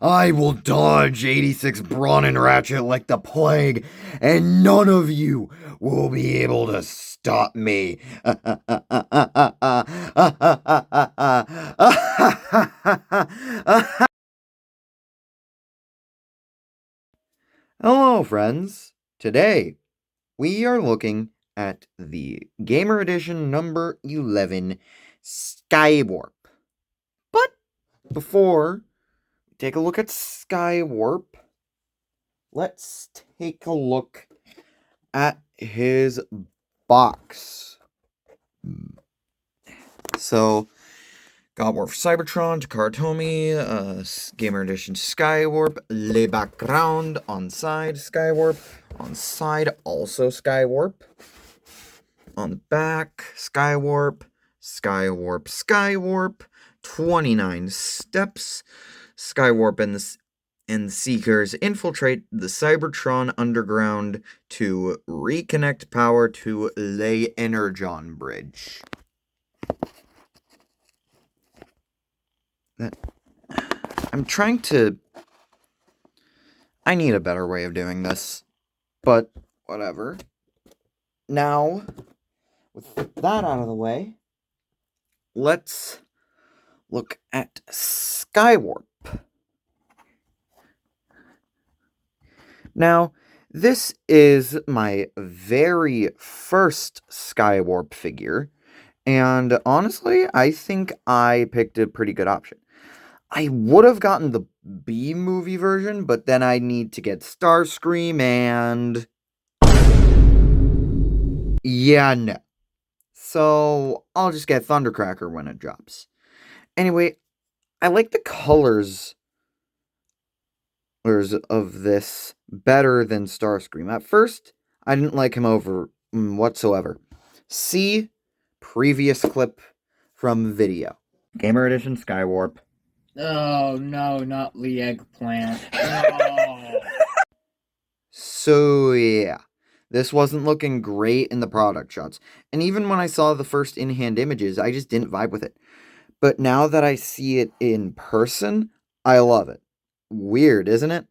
I will dodge 86 Brawn and Ratchet like the plague, and none of you will be able to stop me. Hello, friends. Today, we are looking at the Gamer Edition number 11, Skywarp. But before we take a look at Skywarp, let's take a look at his box. So, got War for Cybertron, Takara Tomy, Gamer Edition Skywarp, Le Background on side Skywarp, on side also Skywarp, on the back Skywarp, Skywarp, 29 steps, Skywarp and the Seekers infiltrate the Cybertron underground to reconnect power to Le Energon Bridge. I need a better way of doing this, but whatever. Now, with that out of the way, let's look at Skywarp. Now, this is my very first Skywarp figure, and honestly, I think I picked a pretty good option. I would have gotten the B-movie version, but then I need to get Starscream and... yeah, no. So, I'll just get Thundercracker when it drops. Anyway, I like the colors of this better than Starscream. At first, I didn't like him whatsoever. See previous clip from video. Gamer Edition Skywarp. Oh, no, not the eggplant. No. So, yeah. This wasn't looking great in the product shots. And even when I saw the first in-hand images, I just didn't vibe with it. But now that I see it in person, I love it. Weird, isn't it?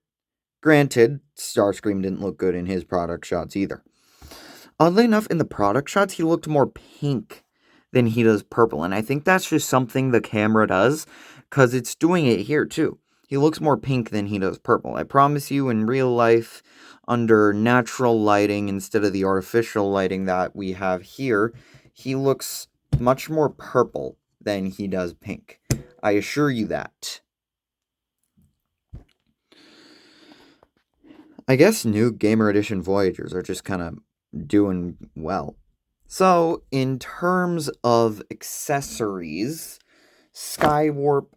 Granted, Starscream didn't look good in his product shots either. Oddly enough, in the product shots, he looked more pink than he does purple. And I think that's just something the camera does, because it's doing it here too. He looks more pink than he does purple. I promise you, in real life, under natural lighting instead of the artificial lighting that we have here, he looks much more purple than he does pink. I assure you that. I guess new Gamer Edition Voyagers are just kind of doing well. So, in terms of accessories, Skywarp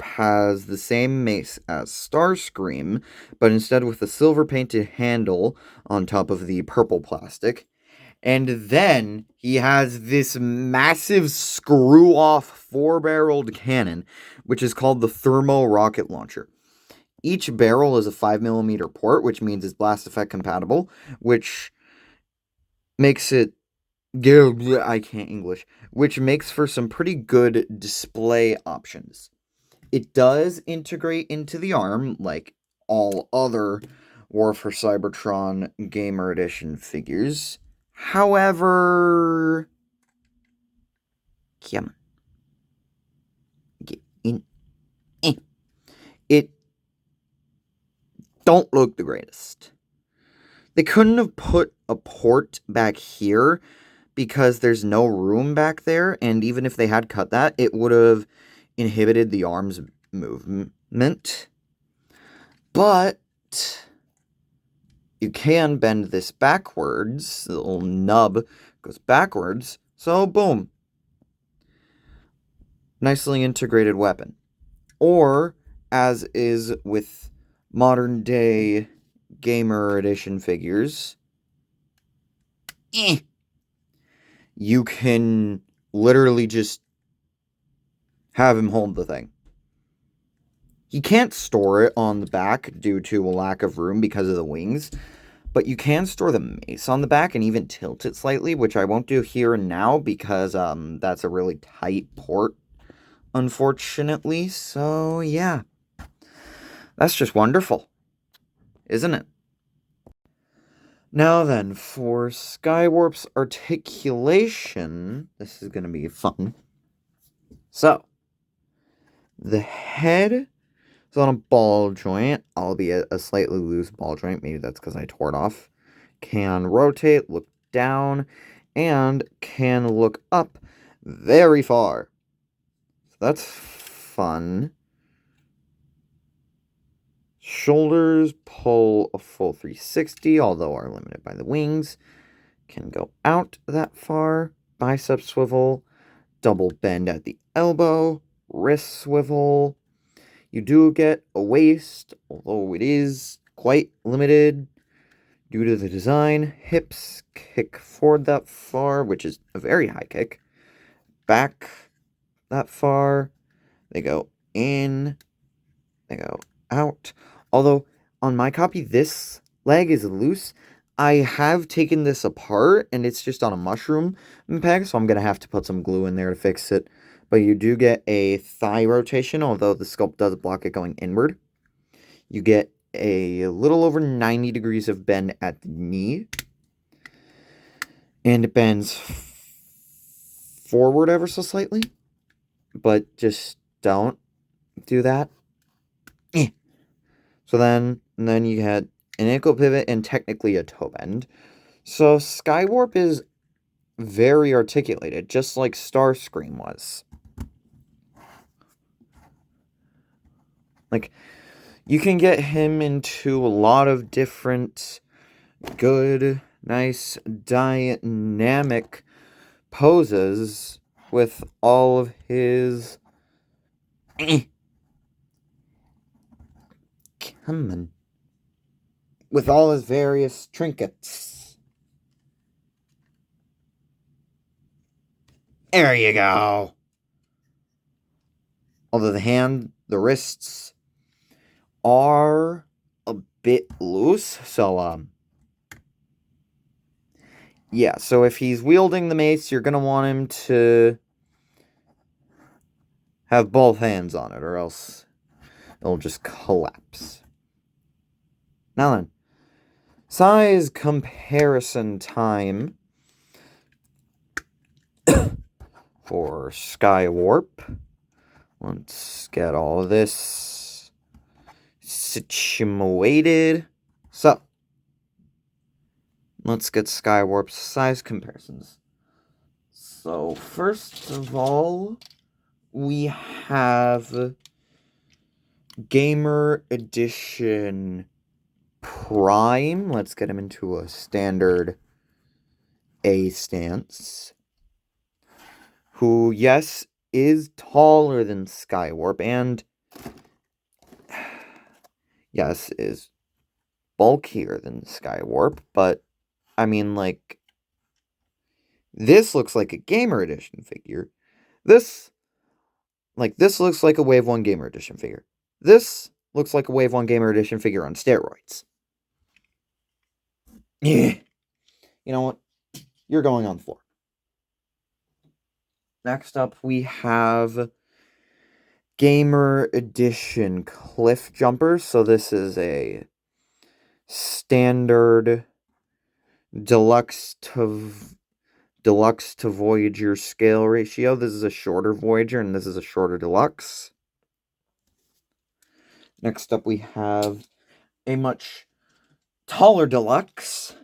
has the same mace as Starscream, but instead with a silver painted handle on top of the purple plastic. And then he has this massive screw-off 4-barreled cannon, which is called the Thermo Rocket Launcher. Each barrel is a 5mm port, which means it's blast effect compatible, which makes it... I can't English. Which makes for some pretty good display options. It does integrate into the arm, like all other War for Cybertron Gamer Edition figures. However, come on. Get in. It don't look the greatest. They couldn't have put a port back here because there's no room back there, and even if they had cut that, it would have inhibited the arm's movement. But you can bend this backwards. The little nub goes backwards. So, boom. Nicely integrated weapon. Or, as is with modern day Gamer Edition figures, you can literally just have him hold the thing. He can't store it on the back due to a lack of room because of the wings, But you can store the mace on the back and even tilt it slightly, which I won't do here and now because that's a really tight port, unfortunately. So yeah, that's just wonderful, isn't it? Now then, for Skywarp's articulation, this is going to be fun. So, the head is on a ball joint, albeit a slightly loose ball joint. Maybe that's because I tore it off. Can rotate, look down, and can look up very far. So that's fun. Shoulders pull a full 360, although are limited by the wings. Can go out that far. Bicep swivel, double bend at the elbow, wrist swivel. You do get a waist, although it is quite limited due to the design. Hips kick forward that far, which is a very high kick. Back that far. They go in. They go out. Although on my copy, this leg is loose. I have taken this apart and it's just on a mushroom peg, so I'm going to have to put some glue in there to fix it. But you do get a thigh rotation, although the sculpt does block it going inward. You get a little over 90 degrees of bend at the knee. And it bends forward ever so slightly. But just don't do that. So then you had an ankle pivot and technically a toe bend. So Skywarp is very articulated, just like Starscream was. Like, you can get him into a lot of different good, nice, dynamic poses with all of his... Come on. With all his various trinkets. There you go. Although the wrists are a bit loose, so yeah, so if he's wielding the mace, you're gonna want him to have both hands on it, or else it'll just collapse. Now then, size comparison time for Skywarp. Let's get all of this situated. So, let's get Skywarp's size comparisons. So, first of all, we have Gamer Edition Prime. Let's get him into a standard A stance. Who, yes, is taller than Skywarp and, yes, is bulkier than Skywarp, but, I mean, like, this looks like a Gamer Edition figure. This looks like a Wave 1 Gamer Edition figure. This looks like a Wave 1 Gamer Edition figure on steroids. Yeah. You know what? You're going on the floor. Next up, we have Gamer Edition Cliff Jumpers. So this is a standard deluxe to Voyager scale ratio. This is a shorter Voyager, and this is a shorter deluxe. Next up, we have a much taller deluxe.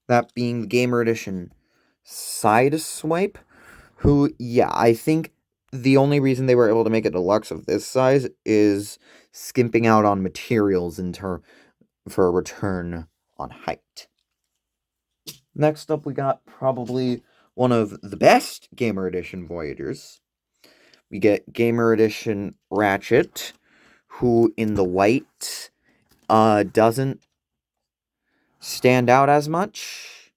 That being the Gamer Edition Sideswipe, who, yeah, I think the only reason they were able to make a deluxe of this size is skimping out on materials for a return on height. Next up, we got probably one of the best Gamer Edition Voyagers. We get Gamer Edition Ratchet, who in the white doesn't stand out as much.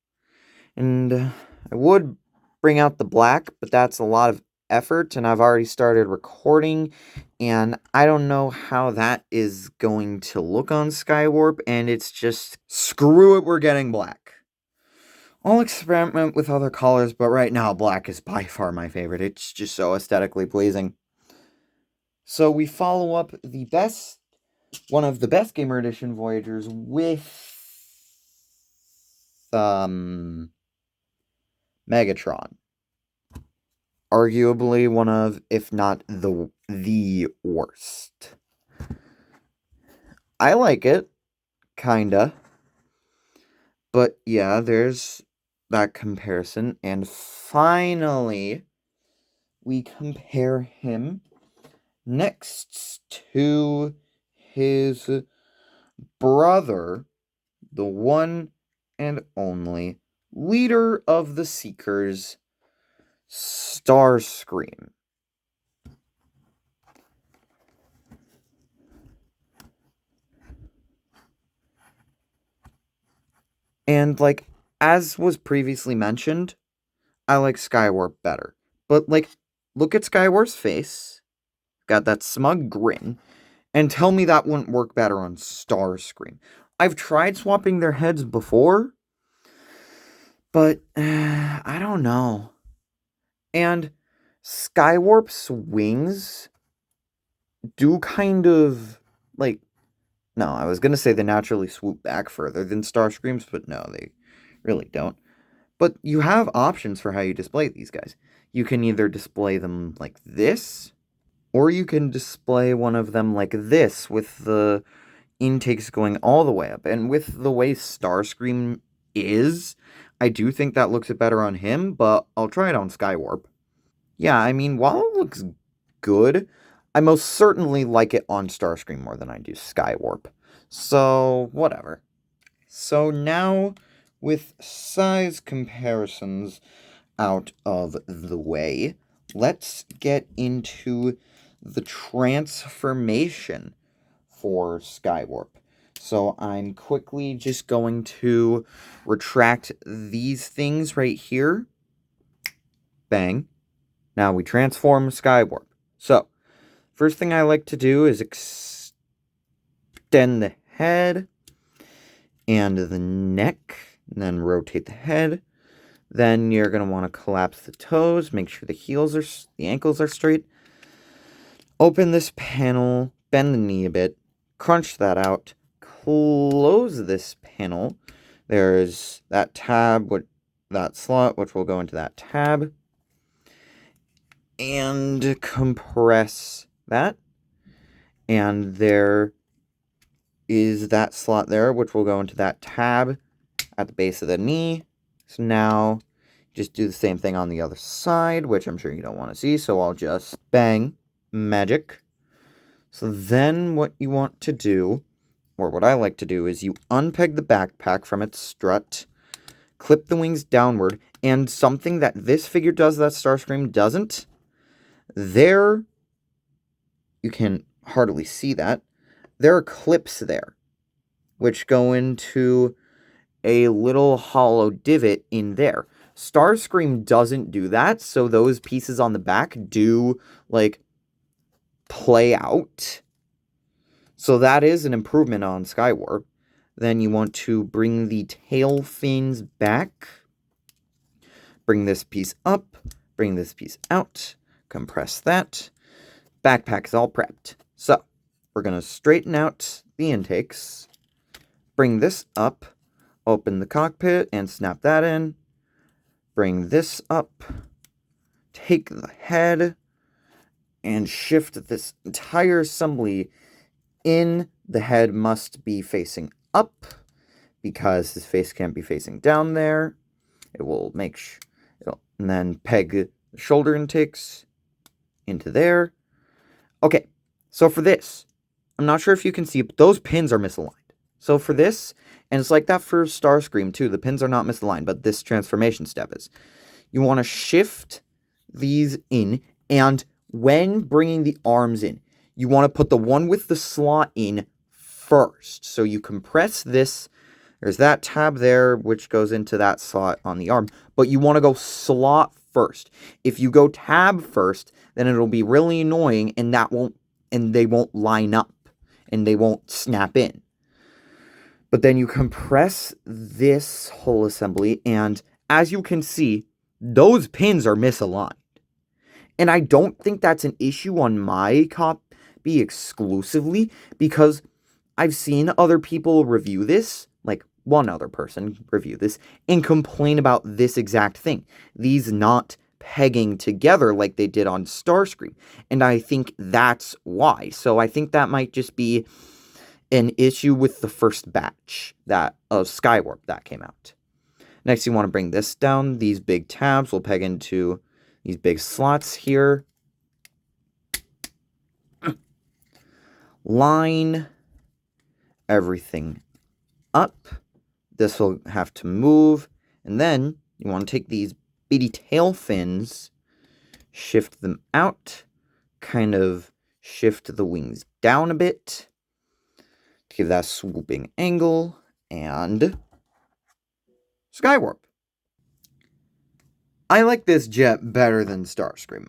And I would bring out the black, but that's a lot of effort, and I've already started recording, and I don't know how that is going to look on Skywarp, and it's just, screw it, we're getting black. I'll experiment with other colors, but right now black is by far my favorite. It's just so aesthetically pleasing. So we follow up one of the best Gamer Edition Voyagers with Megatron. Arguably one of, if not the worst. I like it, kinda. But yeah, there's that comparison. And finally, we compare him next to his brother, the one and only leader of the Seekers, Starscream. And, like, as was previously mentioned, I like Skywarp better. But, like, look at Skywarp's face. Got that smug grin. And tell me that wouldn't work better on Starscream. I've tried swapping their heads before, but I don't know. And Skywarp's wings do kind of, like, no, I was going to say they naturally swoop back further than Starscream's, but no, they really don't. But you have options for how you display these guys. You can either display them like this, or you can display one of them like this with the intakes going all the way up. And with the way Starscream is, I do think that looks better on him, but I'll try it on Skywarp. Yeah, I mean, while it looks good, I most certainly like it on Starscream more than I do Skywarp. So, whatever. So now, with size comparisons out of the way, let's get into the transformation for Skywarp. So I'm quickly just going to retract these things right here. Bang. Now we transform Skywarp. So, first thing I like to do is extend the head and the neck, and then rotate the head. Then you're going to want to collapse the toes, make sure the ankles are straight. Open this panel, bend the knee a bit, crunch that out, close this panel. There's that tab, that slot, which will go into that tab. And compress that. And there is that slot there, which will go into that tab at the base of the knee. So now, just do the same thing on the other side, which I'm sure you don't want to see, so I'll just bang, magic. So then what you want to do, or what I like to do, is you unpeg the backpack from its strut, clip the wings downward, and something that this figure does that Starscream doesn't, there, you can hardly see that, there are clips there, which go into a little hollow divot in there. Starscream doesn't do that, so those pieces on the back do, like, play out. So that is an improvement on Skywarp. Then you want to bring the tail fins back. Bring this piece up. Bring this piece out. Compress that. Backpack is all prepped. So, we're going to straighten out the intakes. Bring this up. Open the cockpit and snap that in. Bring this up. Take the head and shift this entire assembly in. The head must be facing up because his face can't be facing down there. It will and then peg the shoulder intakes into there. Okay, so for this, I'm not sure if you can see, but those pins are misaligned. So for this, and it's like that for Starscream too, the pins are not misaligned, but this transformation step is. You want to shift these in, and when bringing the arms in, you want to put the one with the slot in first. So you compress this. There's that tab there, which goes into that slot on the arm. But you want to go slot first. If you go tab first, then it'll be really annoying and they won't line up and they won't snap in. But then you compress this whole assembly, and as you can see, those pins are misaligned. And I don't think that's an issue on my copy exclusively, because I've seen other people review this, like one other person review this, and complain about this exact thing. These not pegging together like they did on Starscream. And I think that's why. So I think that might just be an issue with the first batch of Skywarp that came out. Next, you want to bring this down. These big tabs will peg into these big slots here. Line everything up. This will have to move. And then you want to take these bitty tail fins, shift them out, kind of shift the wings down a bit, give that swooping angle, and Skywarp. I like this jet better than Starscream.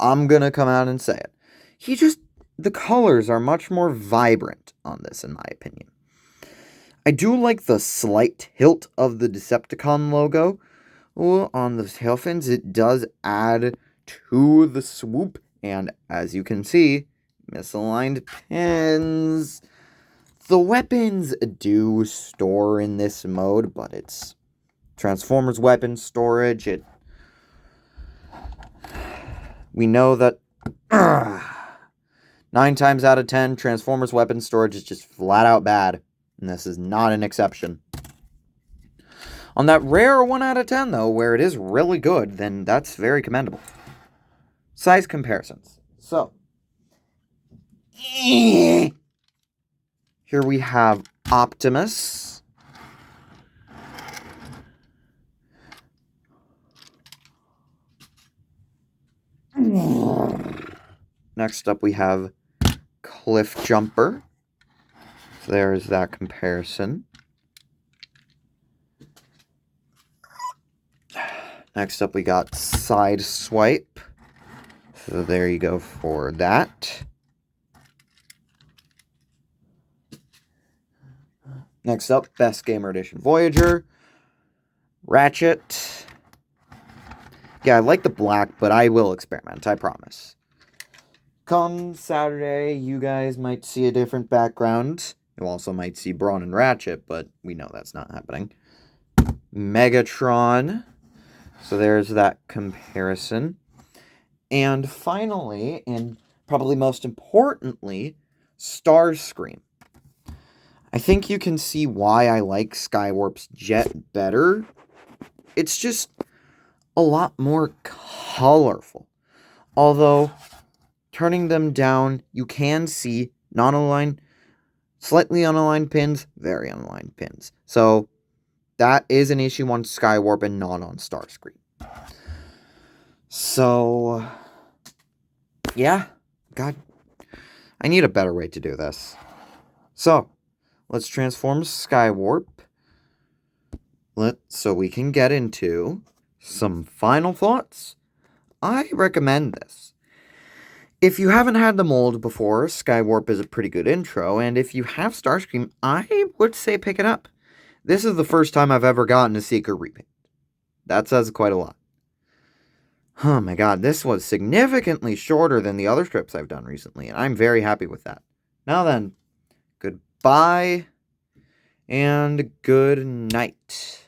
I'm gonna come out and say it. The colors are much more vibrant on this, in my opinion. I do like the slight tilt of the Decepticon logo on the tail fins. It does add to the swoop, and as you can see, misaligned pins. The weapons do store in this mode, but it's Transformers weapon storage. We know that 9 times out of 10, Transformers weapon storage is just flat out bad, and this is not an exception. On that rare 1 out of 10, though, where it is really good, then that's very commendable. Size comparisons. So, here we have Optimus. Next up, we have Cliff Jumper. So there's that comparison. Next up, we got Side Swipe. So there you go for that. Next up, Best Gamer Edition Voyager. Ratchet. Yeah, I like the black, but I will experiment, I promise. Come Saturday, you guys might see a different background. You also might see Brawn and Ratchet, but we know that's not happening. Megatron. So there's that comparison. And finally, and probably most importantly, Starscream. I think you can see why I like Skywarp's jet better. It's just a lot more colorful. Although, turning them down, you can see non-aligned, slightly unaligned pins, very unaligned pins. So, that is an issue on Skywarp and not on Starscream. So, yeah, God, I need a better way to do this. So, let's transform Skywarp. So we can get into some final thoughts. I recommend this. If you haven't had the mold before, Skywarp is a pretty good intro, and if you have Starscream, I would say pick it up. This is the first time I've ever gotten a Secret repaint. That says quite a lot. Oh my god, this was significantly shorter than the other strips I've done recently, and I'm very happy with that. Now then, goodbye and good night.